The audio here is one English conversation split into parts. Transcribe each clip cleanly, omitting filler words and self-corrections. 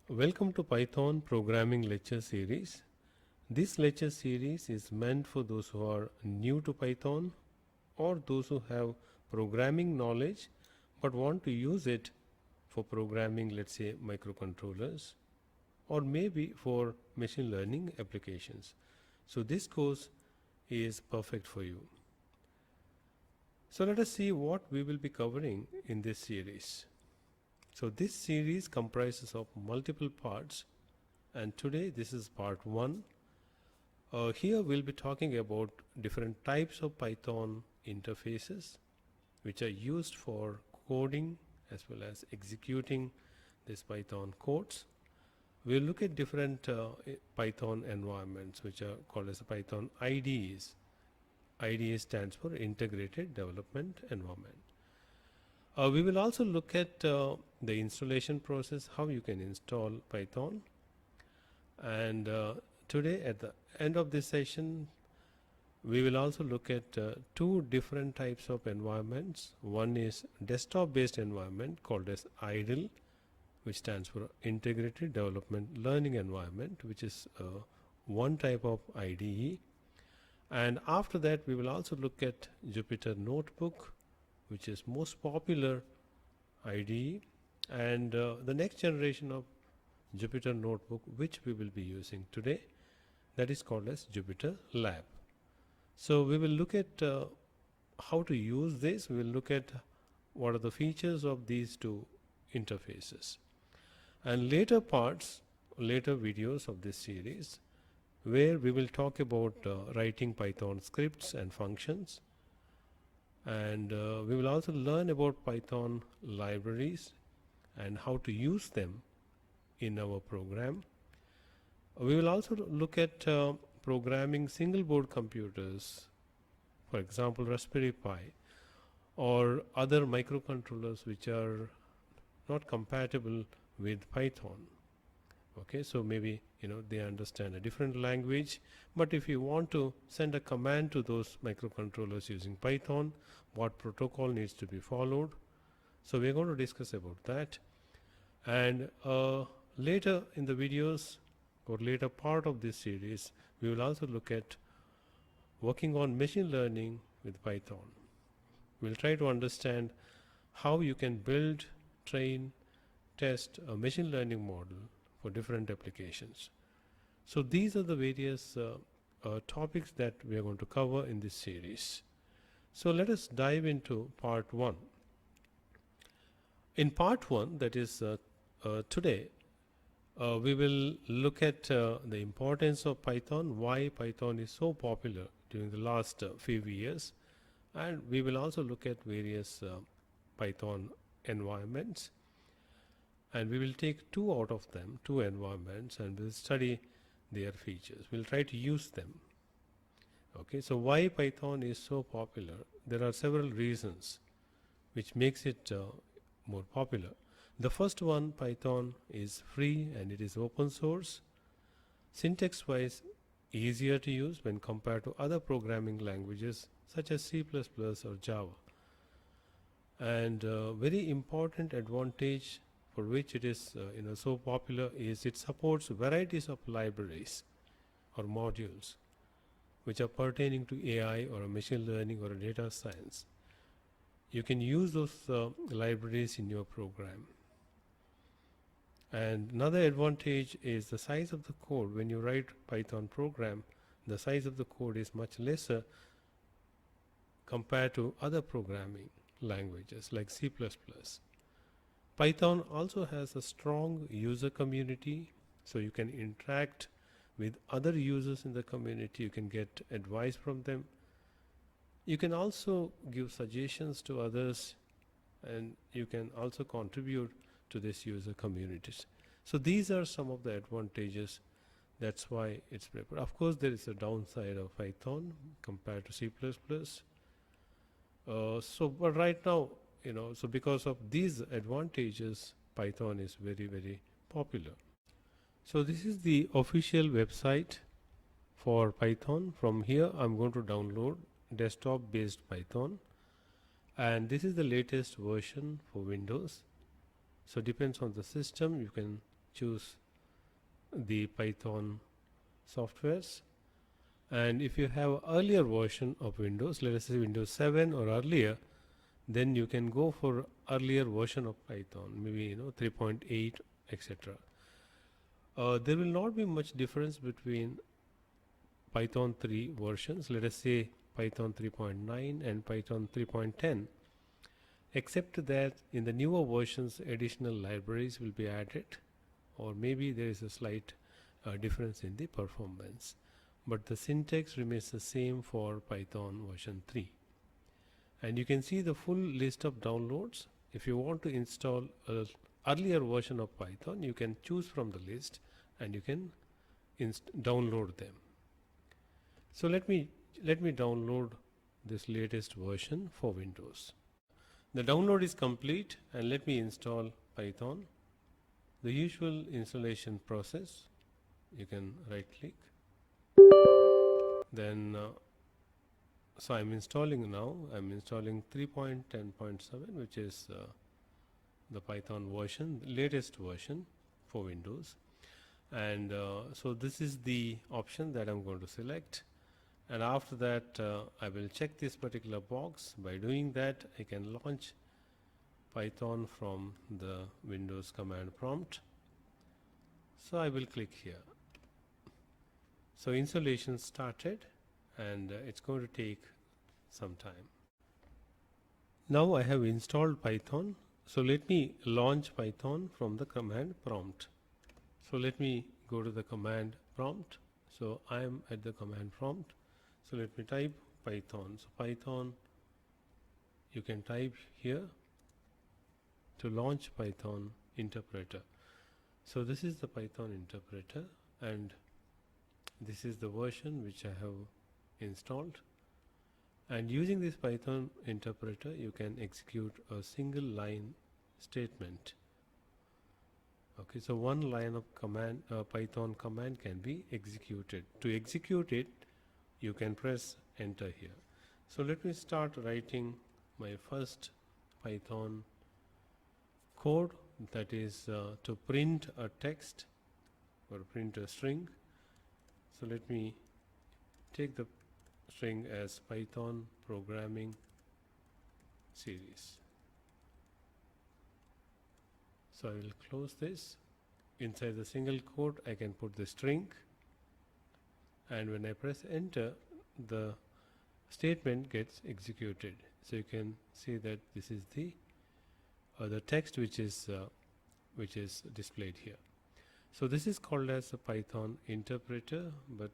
Welcome to Python Programming Lecture Series. This lecture series is meant for those who are new to Python or those who have programming knowledge but want to use it for programming, let's say, microcontrollers or maybe for machine learning applications. So this course is perfect for you. So let us see what we will be covering in this series. So this series comprises of multiple parts, and today this is part 1. Here we'll be talking about different types of Python interfaces which are used for coding as well as executing this Python codes. We'll look at different Python environments which are called as Python IDEs. IDE stands for Integrated Development Environment. We will also look at the installation process, how you can install Python. And today at the end of this session, we will also look at two different types of environments. One is desktop-based environment called as IDLE, which stands for Integrated Development Learning Environment, which is one type of IDE. And after that, we will also look at Jupyter Notebook, which is most popular IDE, and the next generation of Jupyter Notebook, which we will be using today, that is called as Jupyter Lab. So we will look at how to use this. We will look at what are the features of these two interfaces, and later parts, later videos of this series, where we will talk about writing Python scripts and functions. And we will also learn about Python libraries and how to use them in our program. We will also look at programming single board computers, for example Raspberry Pi, or other microcontrollers which are not compatible with Python. Okay, so maybe they understand a different language, but if you want to send a command to those microcontrollers using Python, what protocol needs to be followed. So we're going to discuss about that, and later in the videos or later part of this series, we will also look at working on machine learning with Python. We'll try to understand how you can build, train, test a machine learning model for different applications. So these are the various topics that we are going to cover in this series. So let us dive into part 1. In part 1, that is today, we will look at the importance of Python, why Python is so popular during the last few years, and we will also look at various Python environments. And we will take two out of them, two environments, and we'll study their features. We'll try to use them. Okay, so why Python is so popular? There are several reasons which makes it more popular. The first one, Python is free and it is open source. Syntax-wise, easier to use when compared to other programming languages such as C++ or Java. And very important advantage for which it is so popular is it supports varieties of libraries or modules which are pertaining to AI or machine learning or data science. You can use those libraries in your program. And another advantage is the size of the code. When you write Python program, the size of the code is much lesser compared to other programming languages like C++. Python also has a strong user community, so you can interact with other users in the community. You can get advice from them. You can also give suggestions to others, and you can also contribute to this user communities. So these are some of the advantages. That's why it's preferred. Of course, there is a downside of Python compared to C++. But right now, so because of these advantages, Python is very, very popular. So this is the official website for Python. From here, I'm going to download desktop-based Python, and this is the latest version for Windows. So depends on the system, you can choose the Python softwares. And if you have earlier version of Windows, let us say Windows 7 or earlier, then you can go for earlier version of Python, maybe 3.8, etc. There will not be much difference between Python 3 versions, let us say Python 3.9 and Python 3.10, except that in the newer versions additional libraries will be added, or maybe there is a slight difference in the performance, but the syntax remains the same for Python version 3. And you can see the full list of downloads. If you want to install an earlier version of Python, you can choose from the list and you can download them. So let me download this latest version for Windows. The download is complete, and let me install Python. The usual installation process, you can right click, then so I'm installing now. I'm installing 3.10.7, which is the Python version, latest version for Windows. And so this is the option that I'm going to select, and after that I will check this particular box. By doing that, I can launch Python from the Windows command prompt. So I will click here. So installation started, and it's going to take some time. Now I have installed Python, so let me launch Python from the command prompt. So let me go to the command prompt. So I am at the command prompt, so let me type Python. So Python, you can type here to launch Python interpreter. So this is the Python interpreter, and this is the version which I have installed. And using this Python interpreter, you can execute a single line statement. Okay, so one line of command, Python command can be executed. To execute it, you can press enter here. So let me start writing my first Python code, that is to print a text or print a string. So let me take the string as Python programming series. So I will close this. Inside the single quote, I can put the string, and when I press enter, the statement gets executed. So you can see that this is the text which is displayed here. So this is called as a Python interpreter, but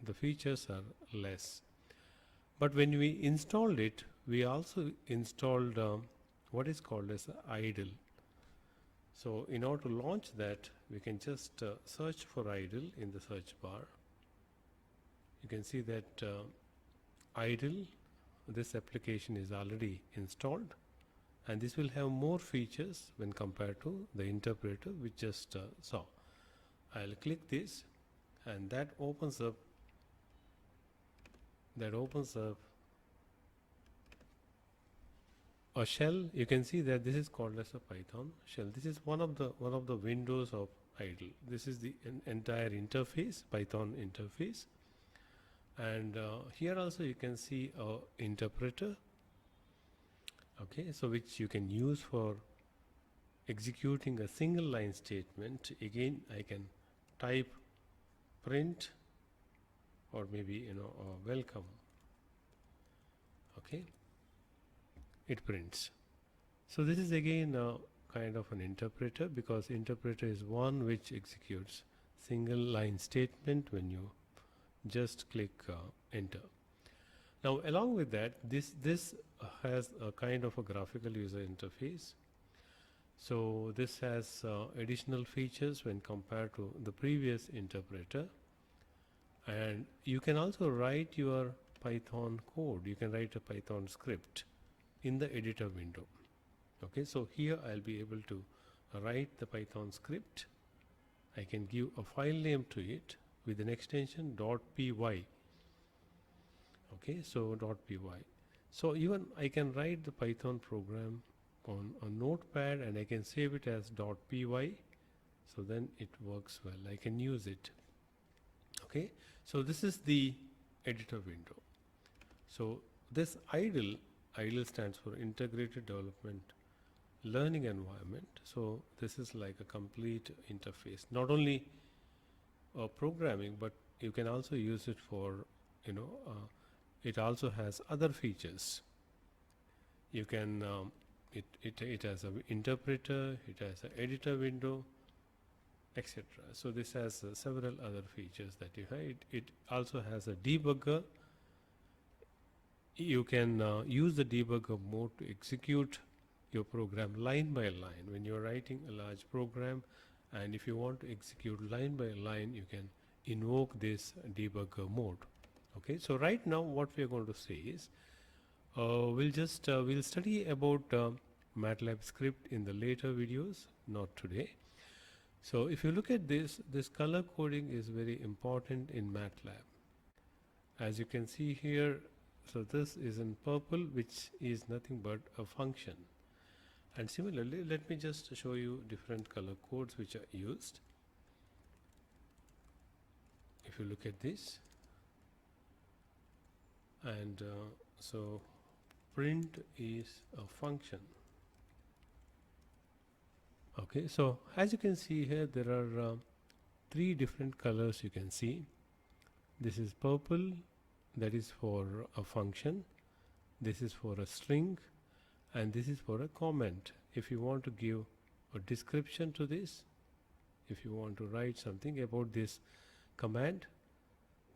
the features are less. But when we installed it, we also installed what is called as IDLE. So in order to launch that, we can just search for IDLE in the search bar. You can see that IDLE, this application is already installed, and this will have more features when compared to the interpreter we just saw. I'll click this, and that opens up a shell. You can see that this is called as a Python shell. This is one of the windows of IDLE. This is the entire interface, Python interface, and here also you can see a interpreter. Okay, so which you can use for executing a single line statement. Again, I can type print, or maybe welcome. Okay, it prints. So this is again kind of an interpreter, because interpreter is one which executes single line statement when you just click enter. Now along with that, this has a kind of a graphical user interface. So this has additional features when compared to the previous interpreter, and you can also write your Python code. You can write a Python script in the editor window. Okay, so here I'll be able to write the Python script. I can give a file name to it with an extension .py. Okay, so .py. So even I can write the Python program on a notepad, and I can save it as .py. So then it works well, I can use it. Okay, so this is the editor window. So this IDLE stands for Integrated Development Learning Environment. So this is like a complete interface, not only programming, but you can also use it for, it also has other features. You can, it has an interpreter, it has an editor window, etc. So this has several other features that you have. It also has a debugger. You can use the debugger mode to execute your program line by line when you're writing a large program, and if you want to execute line by line, you can invoke this debugger mode. Okay, so right now what we are going to say is we'll study about MATLAB script in the later videos, not today. So if you look at this color coding is very important in MATLAB. As you can see here, so this is in purple, which is nothing but a function. And similarly, let me just show you different color codes which are used. If you look at this, and so print is a function. Okay, so as you can see here, there are three different colors you can see. This is purple, that is for a function. This is for a string, and this is for a comment. If you want to give a description to this, if you want to write something about this command,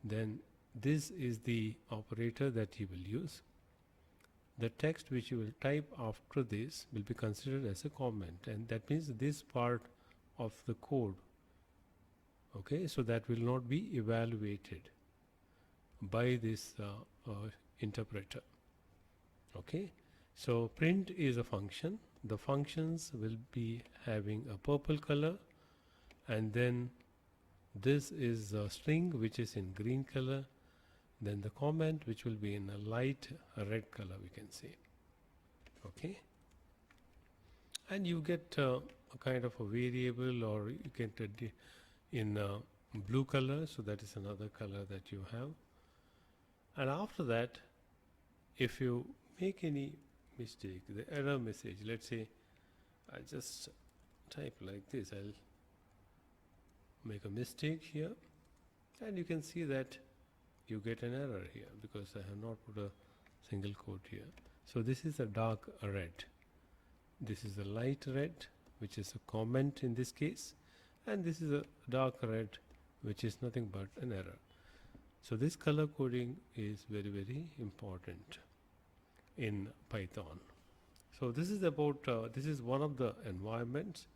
then this is the operator that you will use. The text which you will type after this will be considered as a comment, and that means this part of the code, okay, so that will not be evaluated by this interpreter. Okay, so print is a function. The functions will be having a purple color, and then this is a string which is in green color, then the comment which will be in a light red color, we can say. Okay, and you get a kind of a variable, or you get in blue color, so that is another color that you have. And after that, if you make any mistake, the error message, let's say I just type like this, I'll make a mistake here, and you can see that you get an error here because I have not put a single quote here. So this is a dark red, this is a light red, which is a comment in this case, and this is a dark red, which is nothing but an error. So this color coding is very, very important in Python. So this is about this is one of the environments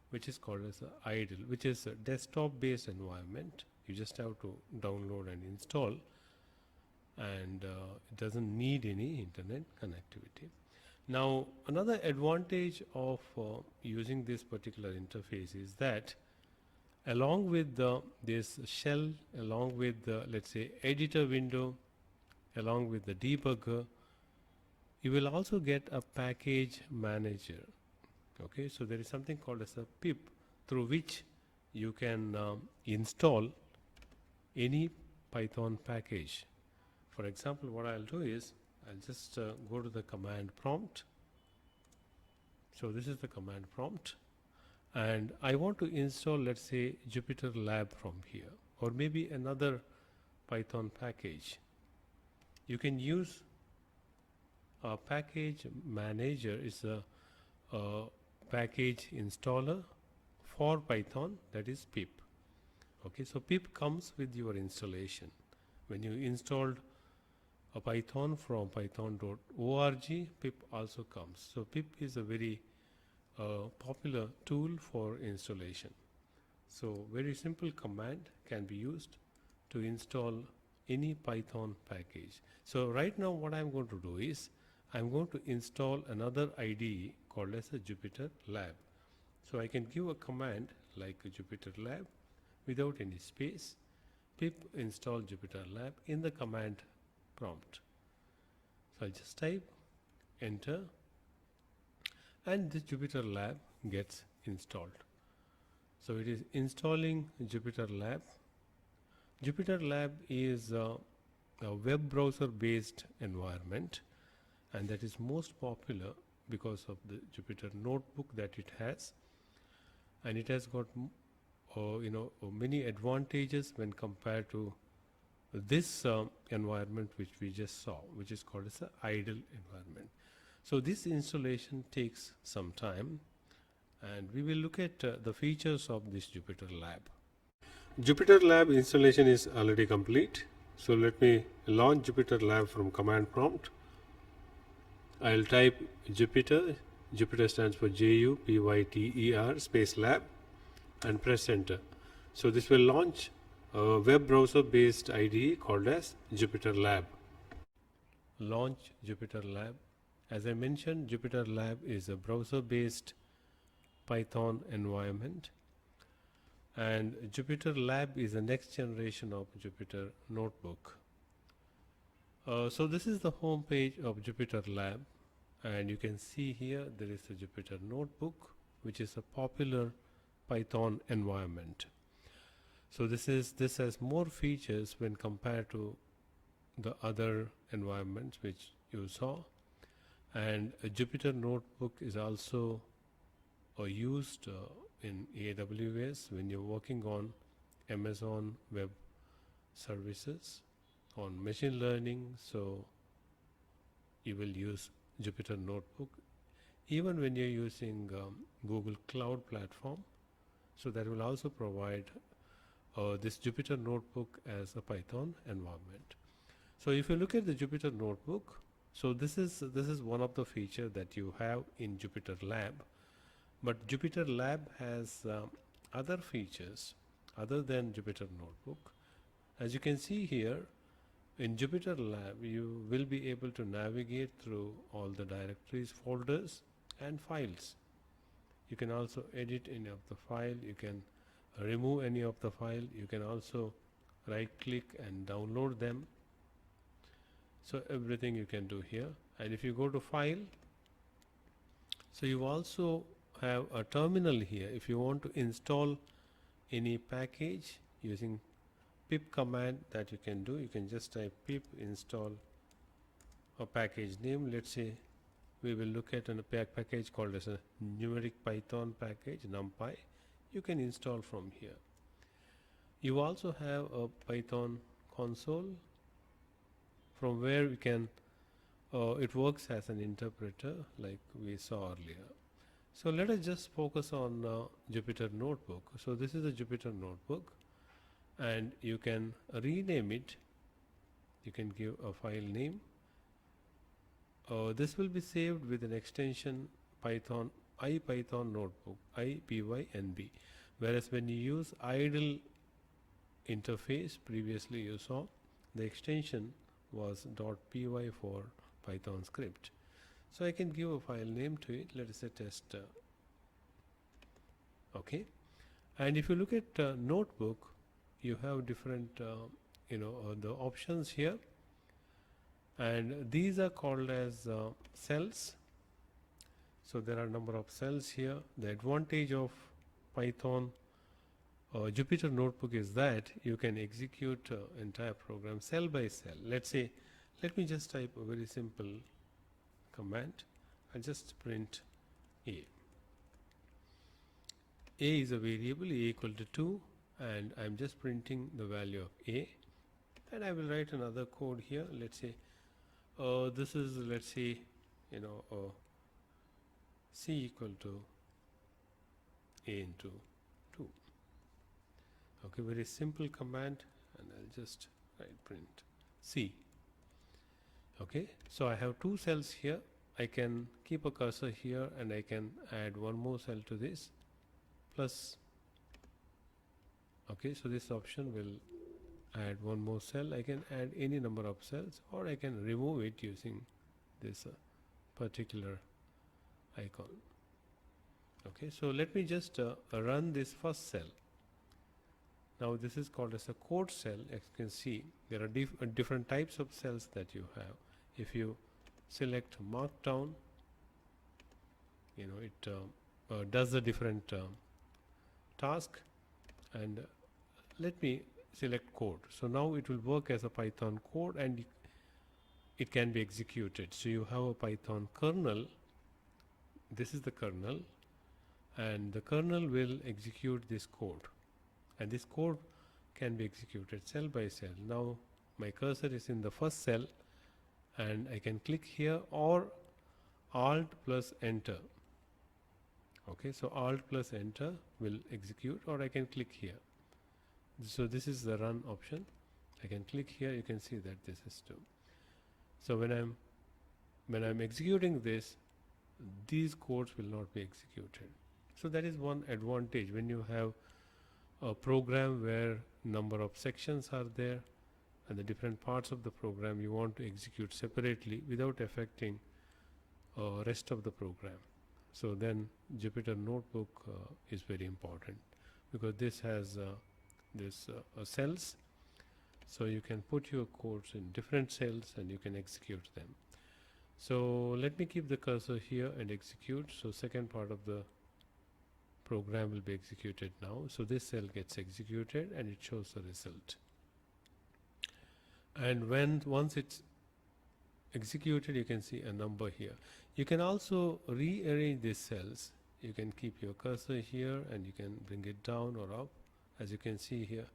which is called as a IDLE, which is a desktop based environment. You just have to download and install, and it doesn't need any internet connectivity. Now another advantage of using this particular interface is that along with this shell, along with the, let's say, editor window, along with the debugger, you will also get a package manager. Okay, so there is something called as a pip, through which you can install any Python package. For example, what I'll do is I'll just go to the command prompt. So this is the command prompt, and I want to install, let's say, Jupyter Lab from here, or maybe another Python package. You can use a package manager. Is a package installer for Python, that is pip. Okay, so pip comes with your installation. When you installed a Python from python.org, pip also comes. So pip is a very popular tool for installation. So very simple command can be used to install any Python package. So right now what I'm going to do is I'm going to install another IDE called as a Jupyter Lab. So I can give a command like a Jupyter Lab without any space, pip install Jupyter Lab in the command prompt. So I'll just type enter, and this Jupyter Lab gets installed. So it is installing Jupyter Lab. Jupyter Lab is a web browser based environment, and that is most popular because of the Jupyter notebook that it has, and it has got many advantages when compared to this environment which we just saw, which is called as an idle environment. So this installation takes some time, and we will look at the features of this Jupyter Lab. Jupyter Lab installation is already complete. So let me launch Jupyter Lab from command prompt. I'll type Jupyter. Jupyter stands for Jupyter space lab, and press enter. So this will launch a web browser based IDE called as Jupyter Lab. Launch Jupyter Lab. As I mentioned, Jupyter Lab is a browser based Python environment, and Jupyter Lab is the next generation of Jupyter Notebook. So this is the home page of Jupyter Lab, and you can see here there is a Jupyter Notebook, which is a popular Python environment. So this has more features when compared to the other environments which you saw, and a Jupyter Notebook is also used in AWS when you're working on Amazon Web Services on machine learning. So you will use Jupyter Notebook even when you're using Google Cloud Platform. So that will also provide this Jupyter Notebook as a Python environment. So if you look at the Jupyter Notebook, so this is one of the features that you have in Jupyter Lab. But Jupyter Lab has other features other than Jupyter Notebook. As you can see here, in Jupyter Lab, you will be able to navigate through all the directories, folders, and files. You can also edit any of the file. You can remove any of the file. You can also right-click and download them. So everything you can do here. And if you go to File, so you also have a terminal here. If you want to install any package using pip command, that you can do. You can just type pip install a package name. Let's say we will look at a package called as a numeric Python package, NumPy. You can install from here. You also have a Python console from where we can it works as an interpreter like we saw earlier. So let us just focus on Jupyter Notebook. So this is a Jupyter Notebook, and you can rename it. You can give a file name. This will be saved with an extension Python IPython Notebook, IPYNB. Whereas when you use idle interface, previously you saw the extension was .py for Python script. So I can give a file name to it. Let us say test. Okay, and if you look at Notebook, you have different the options here, and these are called as cells. So there are a number of cells here. The advantage of Python Jupyter Notebook is that you can execute entire program cell by cell. Let me just type a very simple command. I'll just print A. A is a variable, A equal to 2, and I'm just printing the value of A. And I will write another code here. Let's say this is, C equal to A into 2. Okay, very simple command, and I'll just write print C. Okay, so I have two cells here. I can keep a cursor here, and I can add one more cell to this, plus. Okay, so this option will add one more cell. I can add any number of cells, or I can remove it using this particular icon. Okay, so let me just run this first cell. Now this is called as a code cell. As you can see, there are different types of cells that you have. If you select Markdown, it does the different task, and let me select code. So now it will work as a Python code and it can be executed. So you have a Python kernel. This is the kernel, and the kernel will execute this code, and this code can be executed cell by cell. Now my cursor is in the first cell, and I can click here or Alt plus enter. Okay, so Alt plus enter will execute, or I can click here. So this is the run option. I can click here. You can see that this is two. So when I'm executing this, these codes will not be executed. So that is one advantage when you have a program where number of sections are there, and the different parts of the program you want to execute separately without affecting rest of the program. So then Jupyter Notebook is very important, because this has cells, so you can put your codes in different cells and you can execute them. So let me keep the cursor here and execute. So second part of the program will be executed now. So this cell gets executed and it shows the result. And once it's executed, you can see a number here. You can also rearrange these cells. You can keep your cursor here and you can bring it down or up. As you can see here,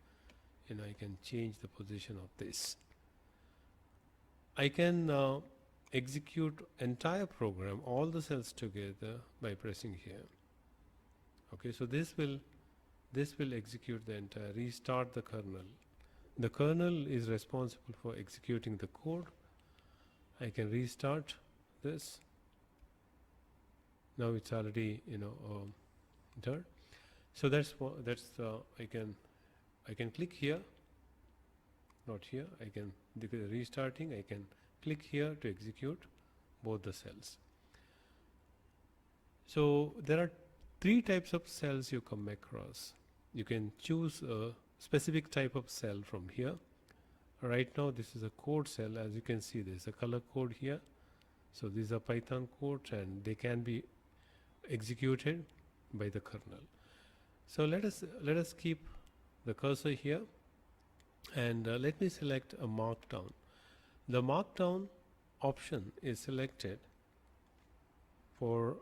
I can change the position of this. I can execute entire program, all the cells together, by pressing here. Okay, so this will execute the entire, restart the kernel. The kernel is responsible for executing the code. I can restart this. Now it's already done. So I can click here, not here. I can, because restarting, I can click here to execute both the cells. So there are three types of cells you come across. You can choose a specific type of cell from here. Right now this is a code cell. As you can see, there's a color code here. So these are Python codes and they can be executed by the kernel. So let us keep the cursor here, and let me select a Markdown. The Markdown option is selected for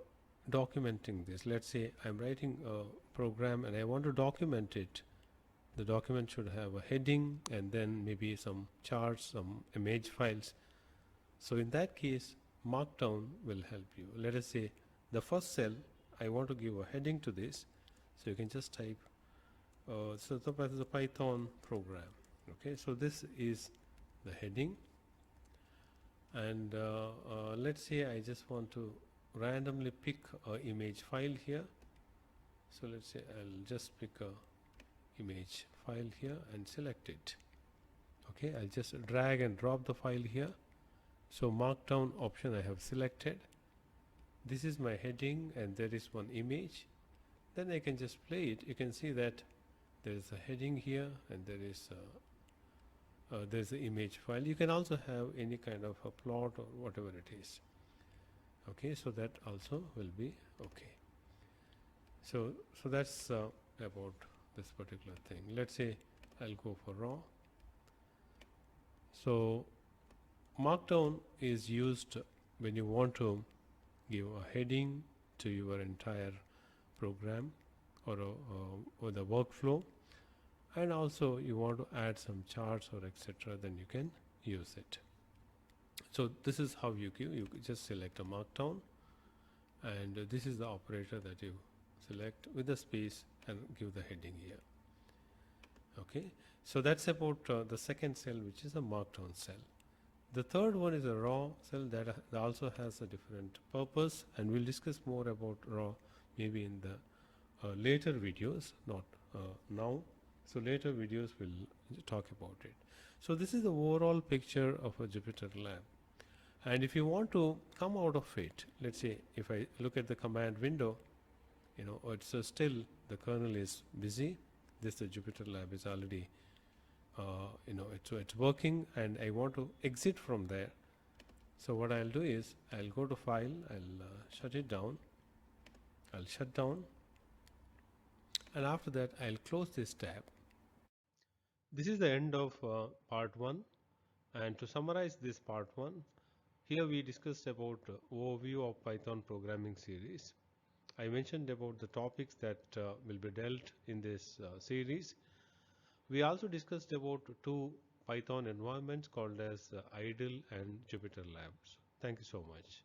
documenting this. Let's say I'm writing a program and I want to document it. The document should have a heading and then maybe some charts, some image files. So in that case, Markdown will help you. Let us say the first cell, I want to give a heading to this. So you can just type, so this is a Python program. Okay, so this is the heading. And let's say I just want to randomly pick an image file here. So let's say I'll just pick a image file here and select it. Okay, I'll just drag and drop the file here. So Markdown option I have selected. This is my heading and there is one image. Then I can just play it. You can see that there is a heading here and there is there's an image file. You can also have any kind of a plot or whatever it is. Okay, so that also will be okay. So that's about this particular thing. Let's say I'll go for raw. So Markdown is used when you want to give a heading to your entire program or the workflow, and also you want to add some charts or etc., then you can use it. So this is how you just select a Markdown, and this is the operator that you select with the space and give the heading here. Okay, so that's about the second cell, which is a Markdown cell. The third one is a raw cell that also has a different purpose, and we'll discuss more about raw maybe in the later videos, not now. So later videos will talk about it. So this is the overall picture of a Jupyter lab. And if you want to come out of it, let's say if I look at the command window, it's still the kernel is busy. The Jupyter lab is already it's working, and I want to exit from there. So what I'll do is I'll go to file, I'll shut it down, I'll shut down, and after that I'll close this tab. This is the end of part 1, and to summarize this part 1, here we discussed about overview of Python programming series. I mentioned about the topics that will be dealt in this series. We also discussed about two Python environments called as IDLE and Jupyter Labs. Thank you so much.